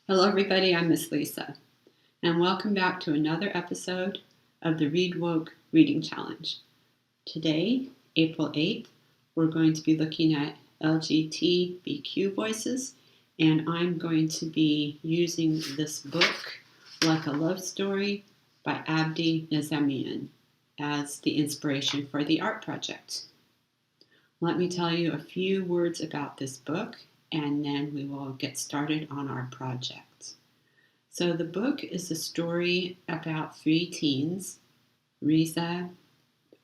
Hello, everybody. I'm Miss Lisa, and welcome back to another episode of the Read Woke Reading Challenge. Today, April 8th, we're going to be looking at LGBTQ voices, and I'm going to be using this book, Like a Love Story by Abdi Nazemian, as the inspiration for the art project. Let me tell you a few words about this book, and then we will get started on our project. So the book is a story about three teens, Reza,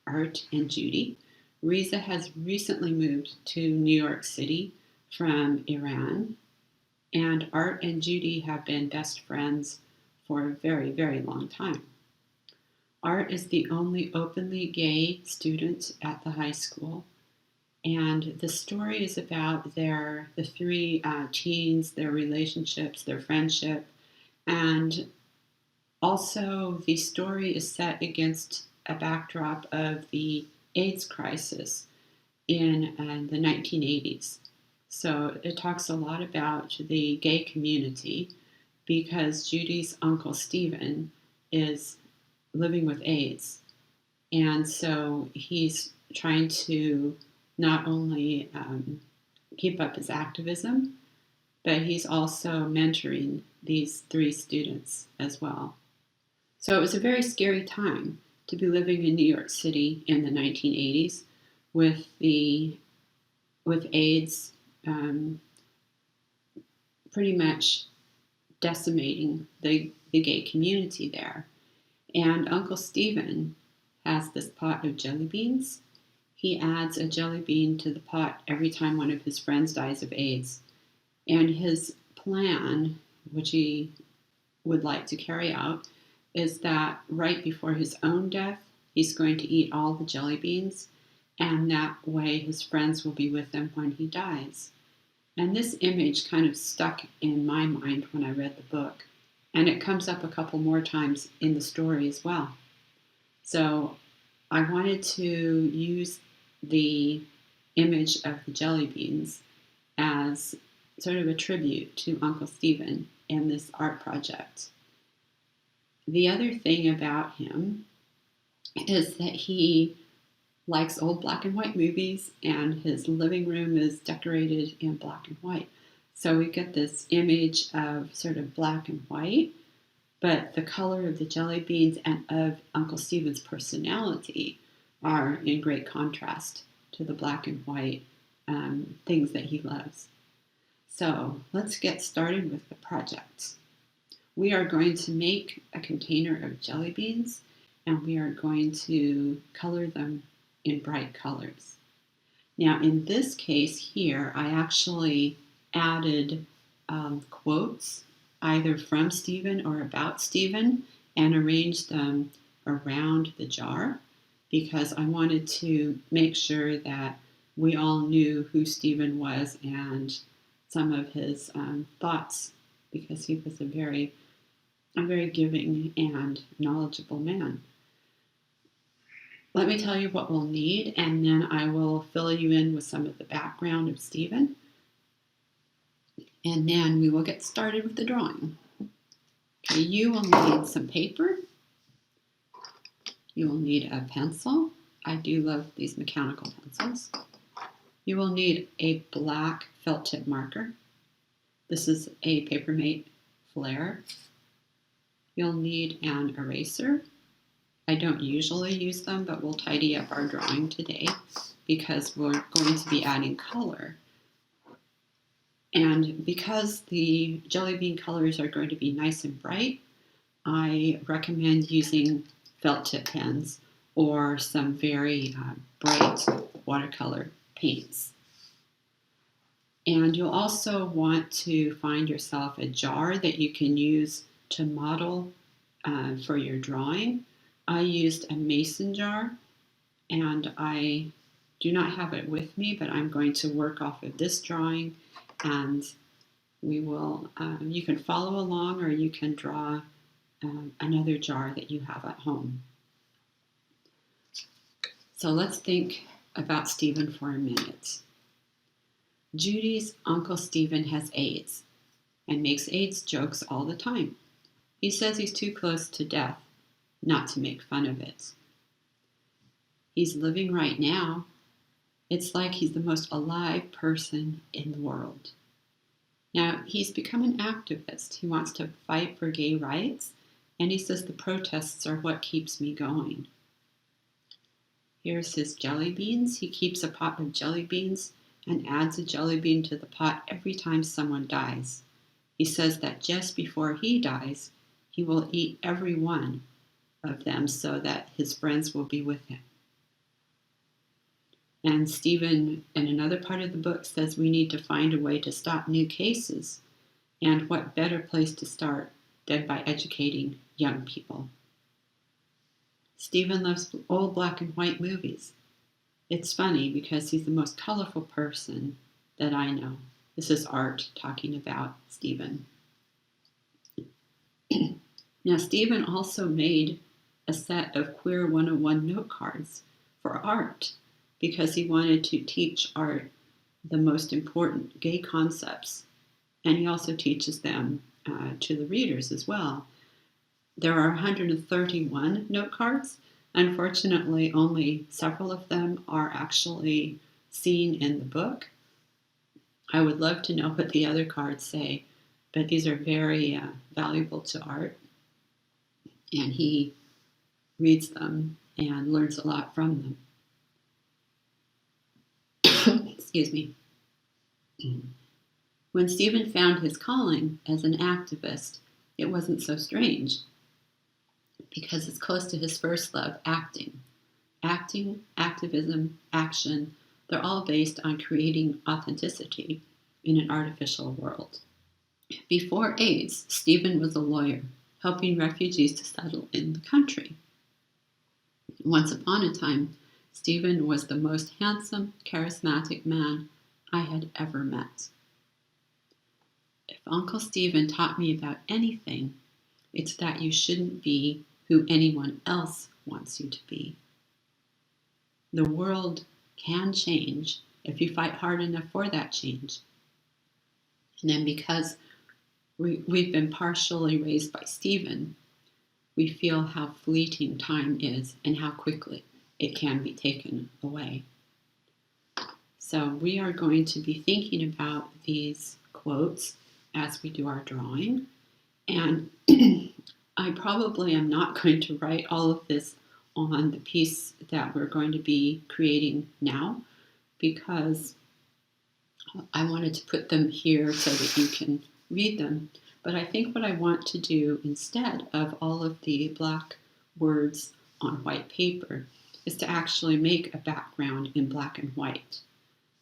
Art, and Judy. Reza has recently moved to New York City from Iran, and Art and Judy have been best friends for a very, very long time. Art is the only openly gay student at the high school. And the story is about the three teens, their relationships, their friendship, and also the story is set against a backdrop of the AIDS crisis in the 1980s. So it talks a lot about the gay community because Judy's uncle Stephen is living with AIDS. And so he's trying to not only keep up his activism, but he's also mentoring these three students as well. So it was a very scary time to be living in New York City in the 1980s with AIDS pretty much decimating the gay community there. And Uncle Stephen has this pot of jelly beans. He adds a jelly bean to the pot every time one of his friends dies of AIDS. And his plan, which he would like to carry out, is that right before his own death, he's going to eat all the jelly beans, and that way his friends will be with him when he dies. And this image kind of stuck in my mind when I read the book, and it comes up a couple more times in the story as well. So I wanted to use the image of the jelly beans as sort of a tribute to Uncle Stephen in this art project. The other thing about him is that he likes old black and white movies, and his living room is decorated in black and white. So we get this image of sort of black and white, but the color of the jelly beans and of Uncle Stephen's personality are in great contrast to the black and white things that he loves. So let's get started with the project. We are going to make a container of jelly beans, and we are going to color them in bright colors. Now in this case here, I actually added quotes either from Stephen or about Stephen and arranged them around the jar because I wanted to make sure that we all knew who Stephen was and some of his thoughts, because he was a very giving and knowledgeable man. Let me tell you what we'll need, and then I will fill you in with some of the background of Stephen, and then we will get started with the drawing. Okay, you will need some paper. You will need a pencil. I do love these mechanical pencils. You will need a black felt tip marker. This is a Papermate Flare. You'll need an eraser. I don't usually use them, but we'll tidy up our drawing today because we're going to be adding color. And because the jelly bean colors are going to be nice and bright, I recommend using felt tip pens or some very bright watercolor paints. And you'll also want to find yourself a jar that you can use to model for your drawing. I used a mason jar, and I do not have it with me, but I'm going to work off of this drawing, and we will. You can follow along, or you can draw another jar that you have at home. So let's think about Stephen for a minute. Judy's Uncle Stephen has AIDS. and makes AIDS jokes all the time. He says he's too close to death not to make fun of it. He's living right now. It's like he's the most alive person in the world. Now, he's become an activist. He wants to fight for gay rights, and he says the protests are what keeps me going. Here's his jelly beans. He keeps a pot of jelly beans and adds a jelly bean to the pot every time someone dies. He says that just before he dies, he will eat every one of them so that his friends will be with him. And Stephen, in another part of the book, says we need to find a way to stop new cases. And what better place to start than by educating young people? Stephen loves old black and white movies. It's funny because he's the most colorful person that I know. This is Art talking about Stephen. Now, Stephen also made a set of Queer 101 note cards for Art because he wanted to teach Art the most important gay concepts, and he also teaches them to the readers as well. There are 131 note cards. Unfortunately, only several of them are actually seen in the book. I would love to know what the other cards say, but these are very valuable to Art, and he reads them and learns a lot from them. Excuse me. When Stephen found his calling as an activist, it wasn't so strange because it's close to his first love, acting. Acting, activism, action, they're all based on creating authenticity in an artificial world. Before AIDS, Stephen was a lawyer, helping refugees to settle in the country. Once upon a time, Stephen was the most handsome, charismatic man I had ever met. If Uncle Stephen taught me about anything, it's that you shouldn't be who anyone else wants you to be. The world can change if you fight hard enough for that change. And then because we've been partially raised by Stephen, we feel how fleeting time is and how quickly it can be taken away. So we are going to be thinking about these quotes as we do our drawing. And I probably am not going to write all of this on the piece that we're going to be creating now because I wanted to put them here so that you can read them. But I think what I want to do instead of all of the black words on white paper is to actually make a background in black and white.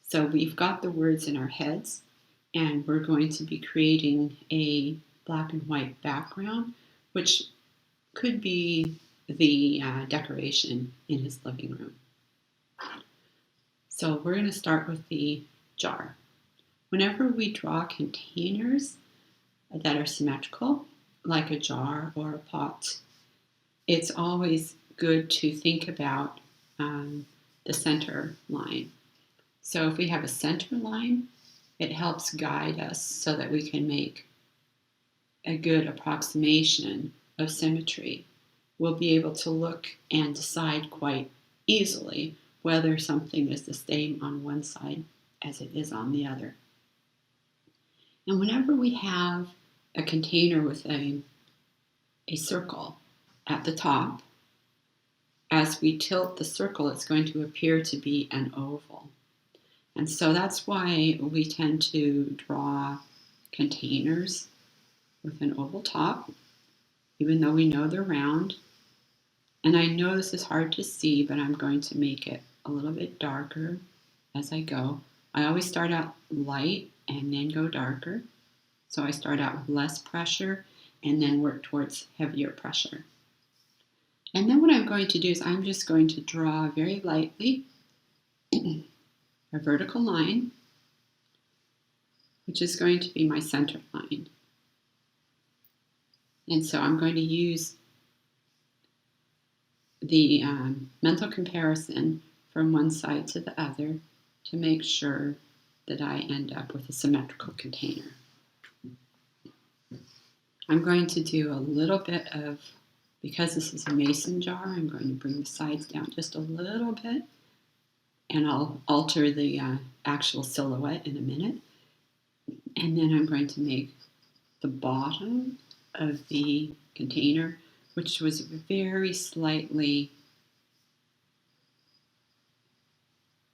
So we've got the words in our heads, and we're going to be creating a black and white background, which could be the decoration in his living room. So we're going to start with the jar. Whenever we draw containers that are symmetrical, like a jar or a pot, it's always good to think about the center line. So if we have a center line, it helps guide us so that we can make a good approximation of symmetry. We'll be able to look and decide quite easily whether something is the same on one side as it is on the other. And whenever we have a container with a circle at the top, as we tilt the circle, it's going to appear to be an oval. And so that's why we tend to draw containers with an oval top, even though we know they're round. And I know this is hard to see, but I'm going to make it a little bit darker as I go. I always start out light and then go darker. So I start out with less pressure and then work towards heavier pressure. And then what I'm going to do is I'm just going to draw very lightly a vertical line, which is going to be my center line. And so I'm going to use the mental comparison from one side to the other to make sure that I end up with a symmetrical container. I'm going to do a little bit of, because this is a mason jar, I'm going to bring the sides down just a little bit, and I'll alter the actual silhouette in a minute. And then I'm going to make the bottom of the container, which was very slightly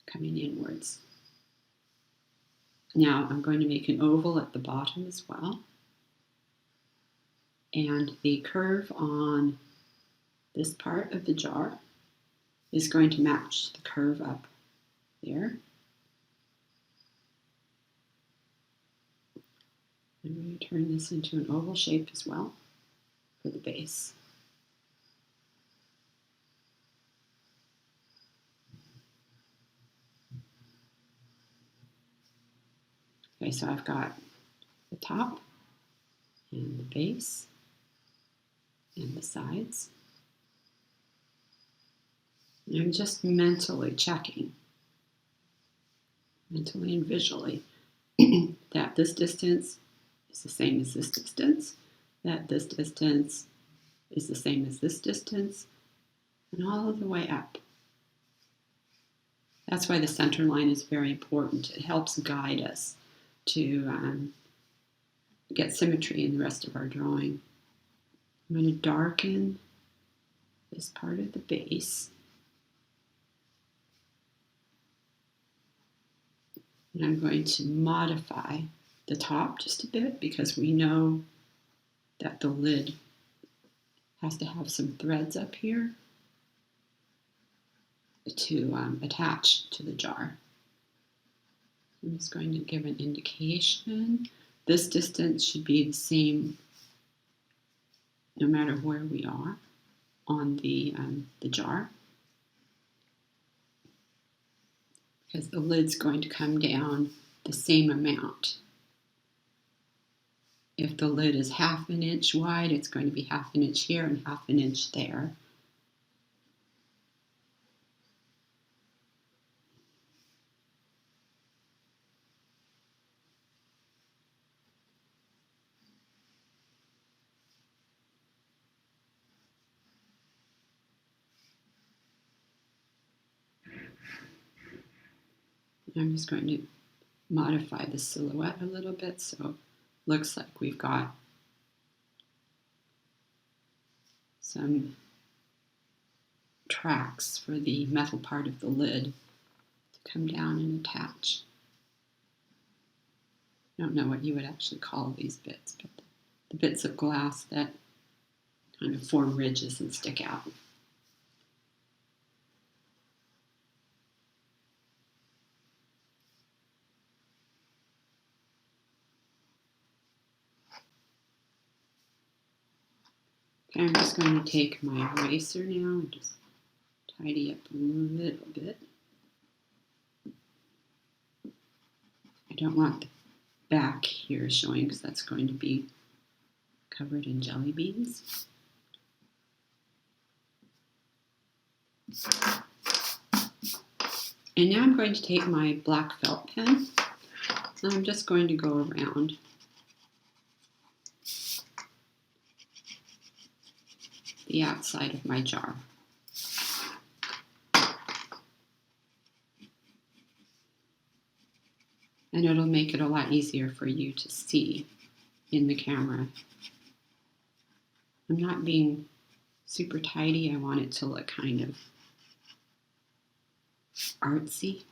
coming inwards. Now I'm going to make an oval at the bottom as well. And the curve on this part of the jar is going to match the curve up there. I'm going to turn this into an oval shape as well for the base. Okay, so I've got the top and the base and the sides. And I'm just mentally checking, mentally and visually, that this distance is the same as this distance, that this distance is the same as this distance, and all of the way up. That's why the center line is very important. It helps guide us to get symmetry in the rest of our drawing. I'm going to darken this part of the base. And I'm going to modify the top just a bit because we know that the lid has to have some threads up here to attach to the jar. I'm just going to give an indication. This distance should be the same no matter where we are on the jar, because the lid's going to come down the same amount. If the lid is half an inch wide, it's going to be half an inch here and half an inch there. I'm just going to modify the silhouette a little bit so it looks like we've got some tracks for the metal part of the lid to come down and attach. I don't know what you would actually call these bits, but the bits of glass that kind of form ridges and stick out. Okay, I'm just going to take my eraser now and just tidy up a little bit. I don't want the back here showing because that's going to be covered in jelly beans. And now I'm going to take my black felt pen and I'm just going to go around the outside of my jar. And it'll make it a lot easier for you to see in the camera. I'm not being super tidy. I want it to look kind of artsy.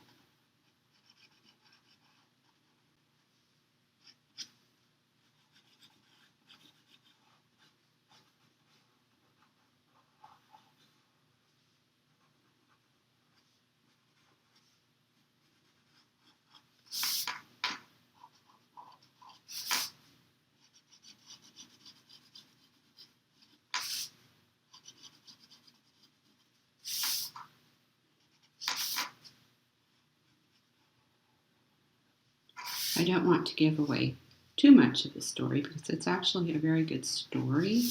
I don't want to give away too much of the story because it's actually a very good story.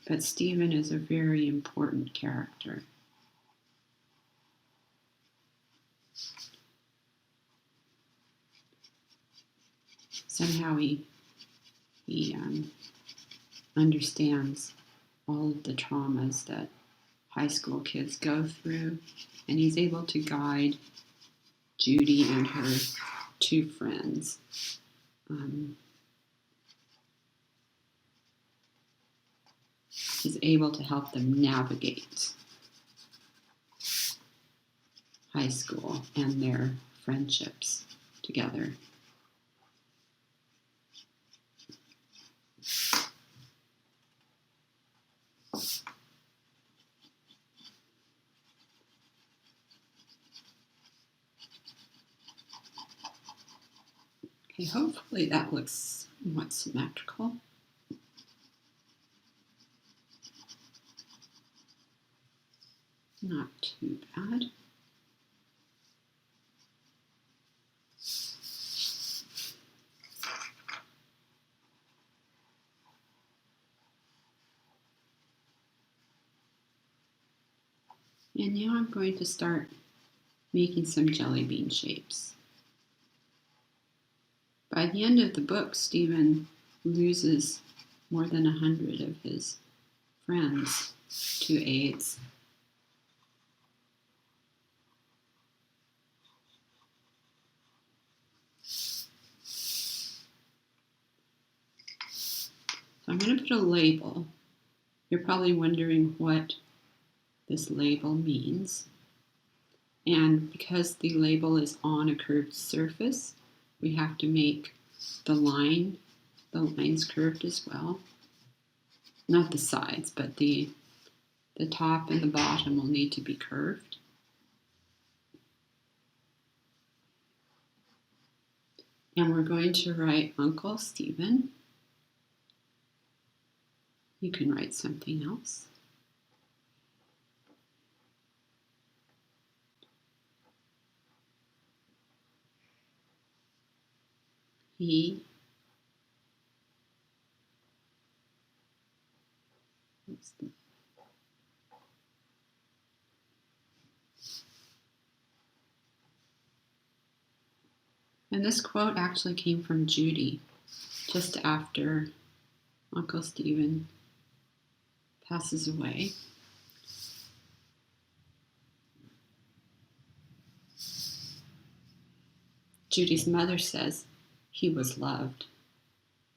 But Stephen is a very important character. Somehow he He understands all of the traumas that high school kids go through, and he's able to guide Judy and her two friends. He's able to help them navigate high school and their friendships together. Okay, hopefully that looks somewhat symmetrical. Not too bad. And now I'm going to start making some jelly bean shapes. By the end of the book, Stephen loses more than 100 of his friends to AIDS. So I'm going to put a label. You're probably wondering what this label means. And because the label is on a curved surface, we have to make the lines curved as well. Not the sides, but the top and the bottom will need to be curved. And we're going to write Uncle Stephen. You can write something else. He and this quote actually came from Judy just after Uncle Stephen passes away. Judy's mother says he was loved,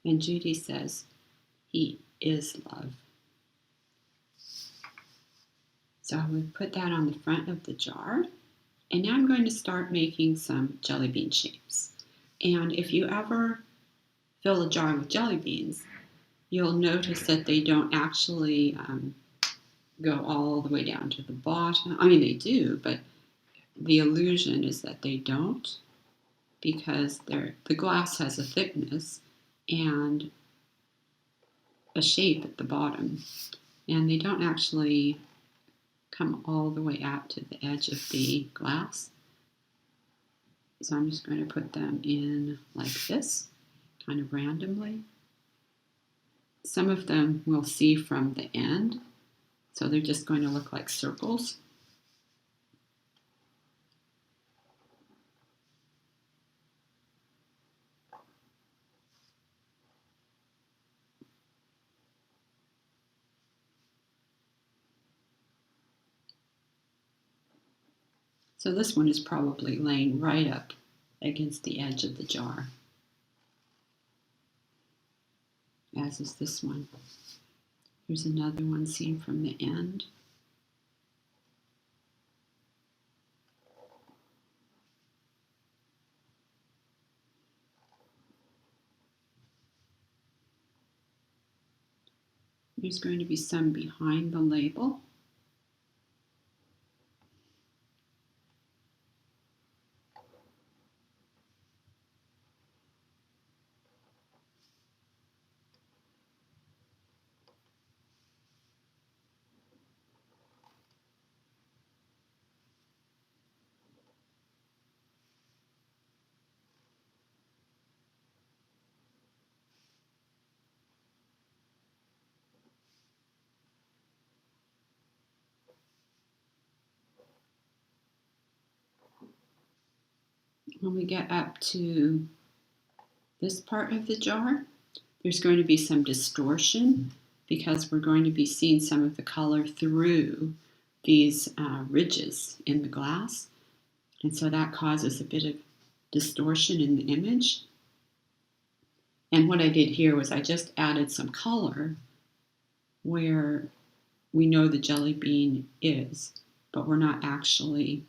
and Judy says he is love. So I would put that on the front of the jar, and now I'm going to start making some jelly bean shapes. And if you ever fill a jar with jelly beans, you'll notice that they don't actually go all the way down to the bottom. I mean, they do, but the illusion is that they don't, because the glass has a thickness and a shape at the bottom, and they don't actually come all the way out to the edge of the glass. So I'm just going to put them in like this, kind of randomly. Some of them we'll see from the end, so they're just going to look like circles. So this one is probably laying right up against the edge of the jar, as is this one. Here's another one seen from the end. There's going to be some behind the label. When we get up to this part of the jar, there's going to be some distortion because we're going to be seeing some of the color through these ridges in the glass. And so that causes a bit of distortion in the image. And what I did here was I just added some color where we know the jelly bean is, but we're not actually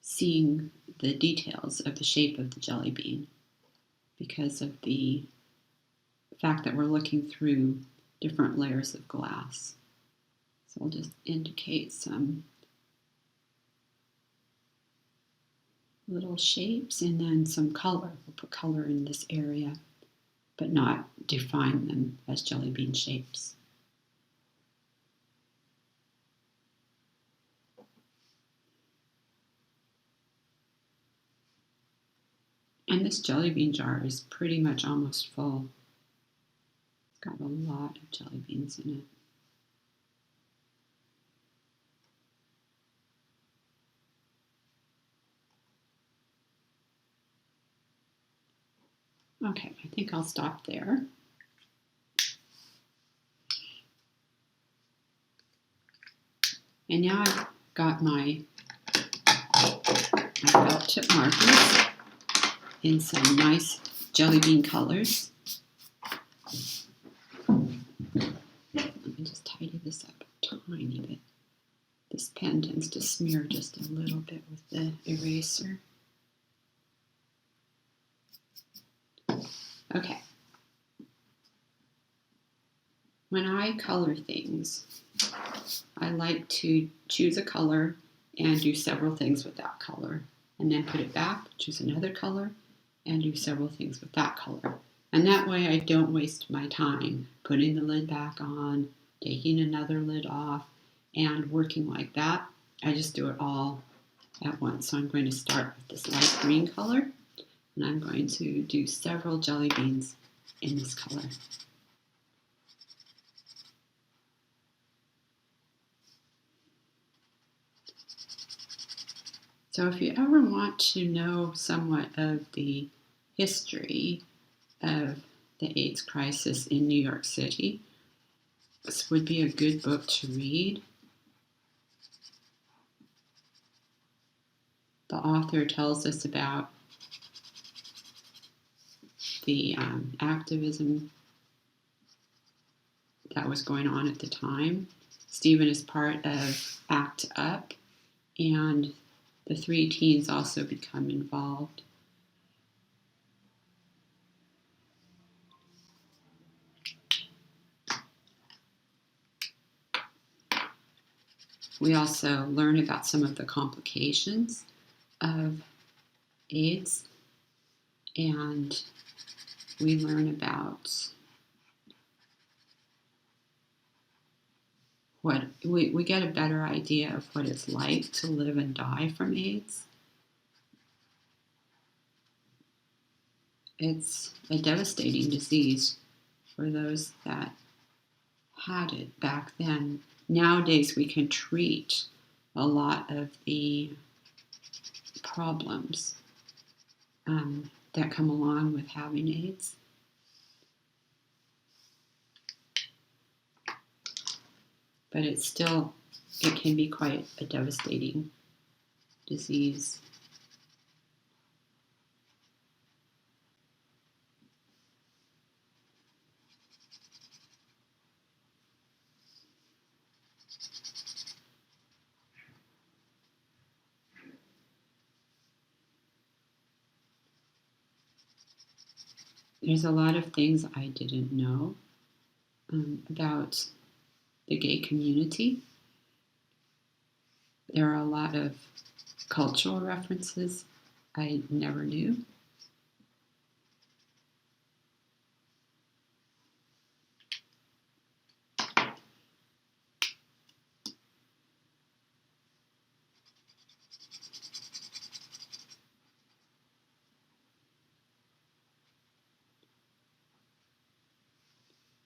seeing the details of the shape of the jelly bean because of the fact that we're looking through different layers of glass. So I'll just indicate some little shapes and then some color. We'll put color in this area, but not define them as jelly bean shapes. And this jelly bean jar is pretty much almost full. It's got a lot of jelly beans in it. Okay, I think I'll stop there. And now I've got my felt tip markers in some nice jelly bean colors. Let me just tidy this up a tiny bit. This pen tends to smear just a little bit with the eraser. Okay. When I color things, I like to choose a color and do several things with that color, and then put it back, choose another color, and do several things with that color. And that way I don't waste my time putting the lid back on, taking another lid off, and working like that. I just do it all at once. So I'm going to start with this light green color, and I'm going to do several jelly beans in this color. So if you ever want to know somewhat of the history of the AIDS crisis in New York City, this would be a good book to read. The author tells us about the activism that was going on at the time. Stephen is part of ACT UP, and the 3 teens also become involved. We also learn about some of the complications of AIDS, and we learn about what we get a better idea of what it's like to live and die from AIDS. It's a devastating disease for those that had it back then. Nowadays we can treat a lot of the problems that come along with having AIDS. But it can be quite a devastating disease. There's a lot of things I didn't know about the gay community. There are a lot of cultural references I never knew.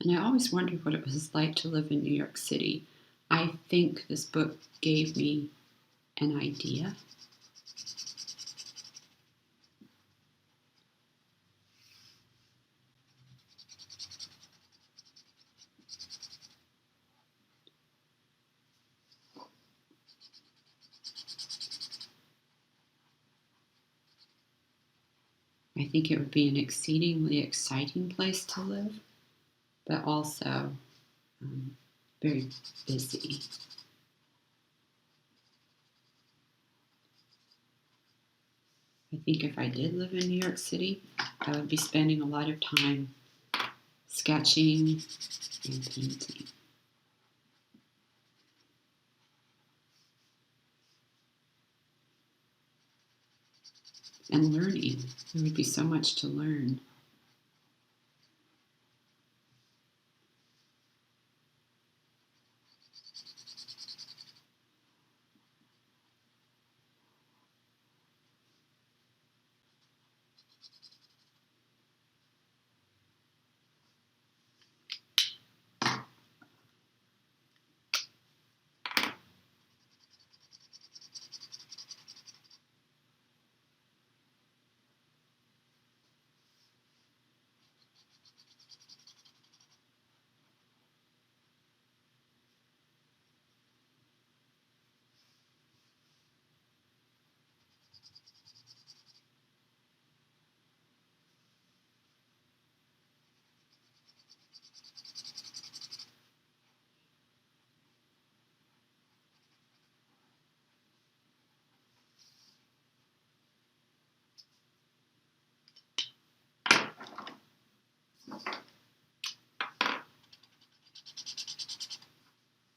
And I always wondered what it was like to live in New York City. I think this book gave me an idea. I think it would be an exceedingly exciting place to live, but also very busy. I think if I did live in New York City, I would be spending a lot of time sketching and painting. And learning. There would be so much to learn.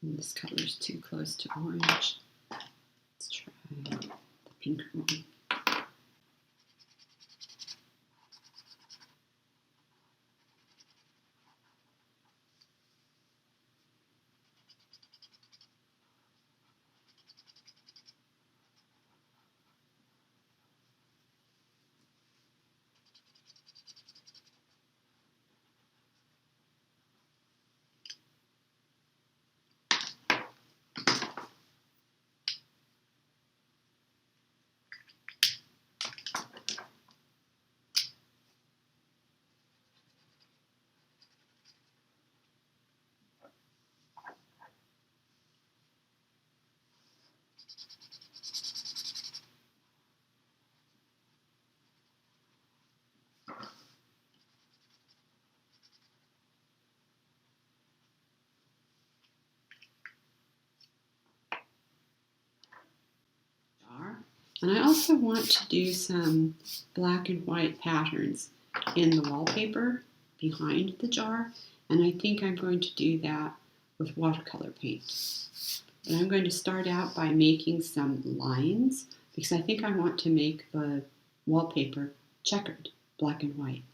And this color is too close to orange. Let's try the pinker one. And I also want to do some black and white patterns in the wallpaper behind the jar. And I think I'm going to do that with watercolor paint. But I'm going to start out by making some lines because I think I want to make the wallpaper checkered, black and white.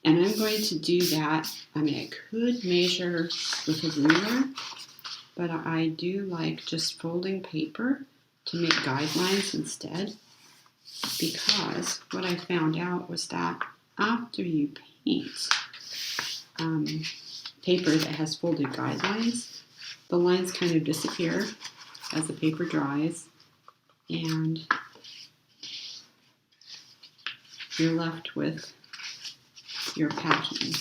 And I'm going to do that. I mean, I could measure with a ruler, but I do like just folding paper to make guidelines instead, because what I found out was that after you paint paper that has folded guidelines, the lines kind of disappear as the paper dries, and you're left with your packing.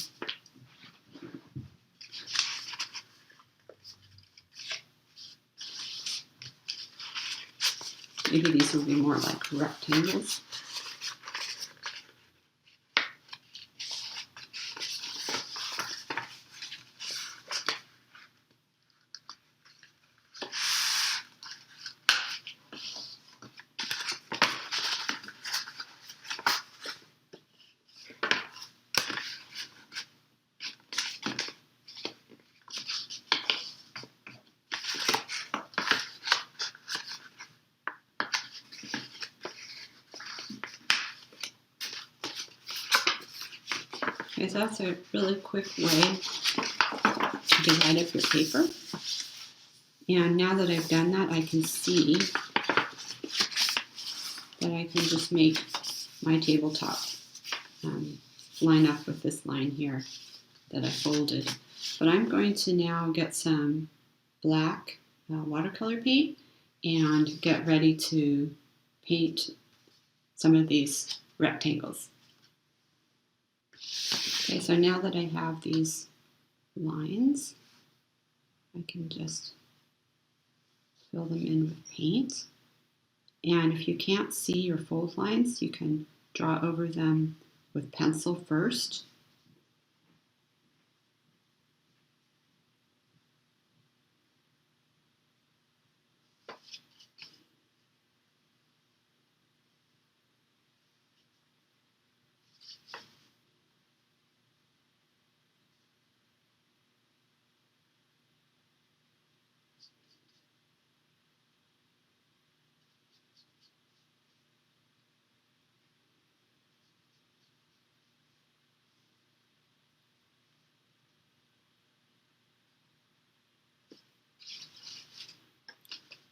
Maybe these will be more like rectangles. Okay, so that's a really quick way to divide up your paper. And now that I've done that, I can see that I can just make my tabletop line up with this line here that I folded. But I'm going to now get some black watercolor paint and get ready to paint some of these rectangles. Okay, so now that I have these lines, I can just fill them in with paint. And if you can't see your fold lines, you can draw over them with pencil first.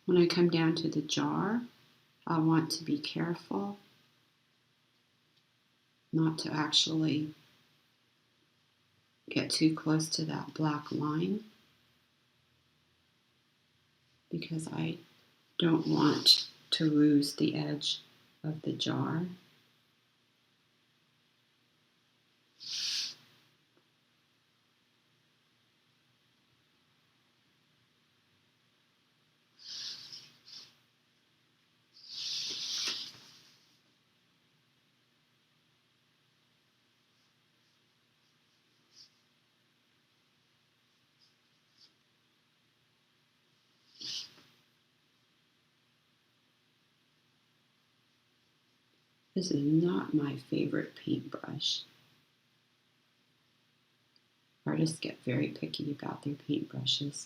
When I come down to the jar, I want to be careful not to actually get too close to that black line, because I don't want to lose the edge of the jar. This is not my favorite paintbrush. Artists get very picky about their paintbrushes.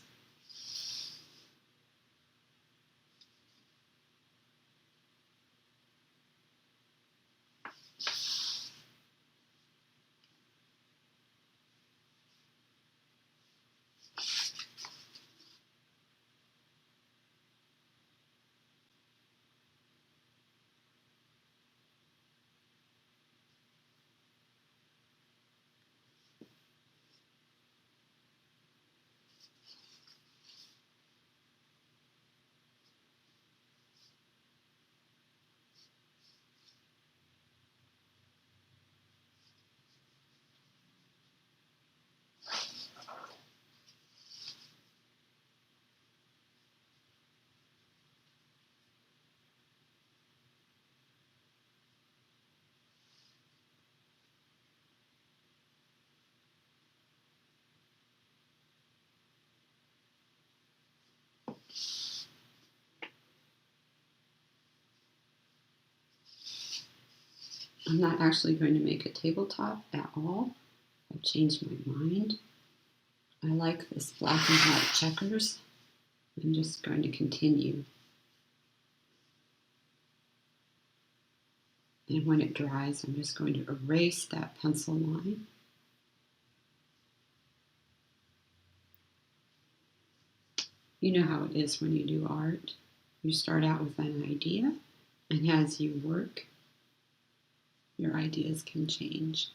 I'm not actually going to make a tabletop at all. I've changed my mind. I like this black and white checkers. I'm just going to continue. And when it dries, I'm just going to erase that pencil line. You know how it is when you do art. You start out with an idea, and as you work, your ideas can change.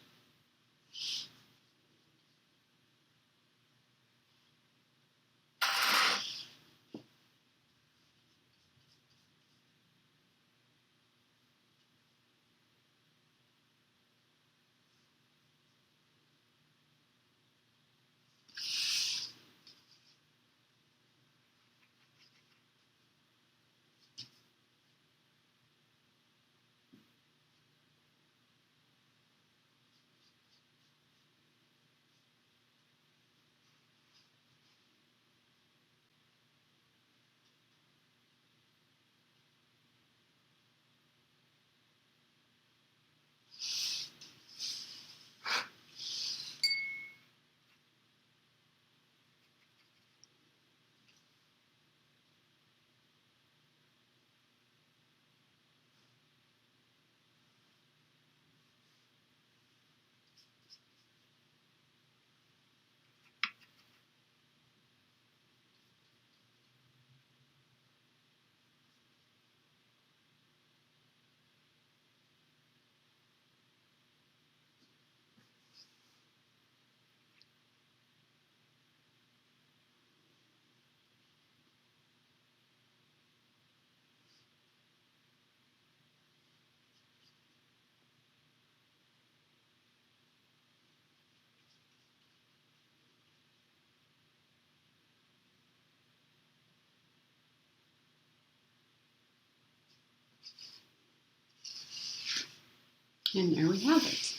And there we have it.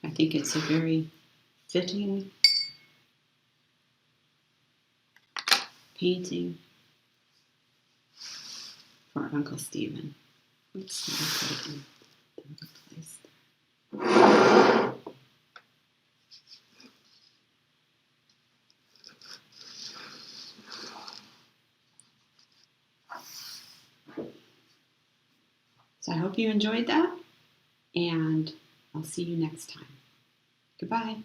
I think it's a very fitting painting for Uncle Stephen. Oops, let me put it in the other place. So I hope you enjoyed that, and I'll see you next time. Goodbye.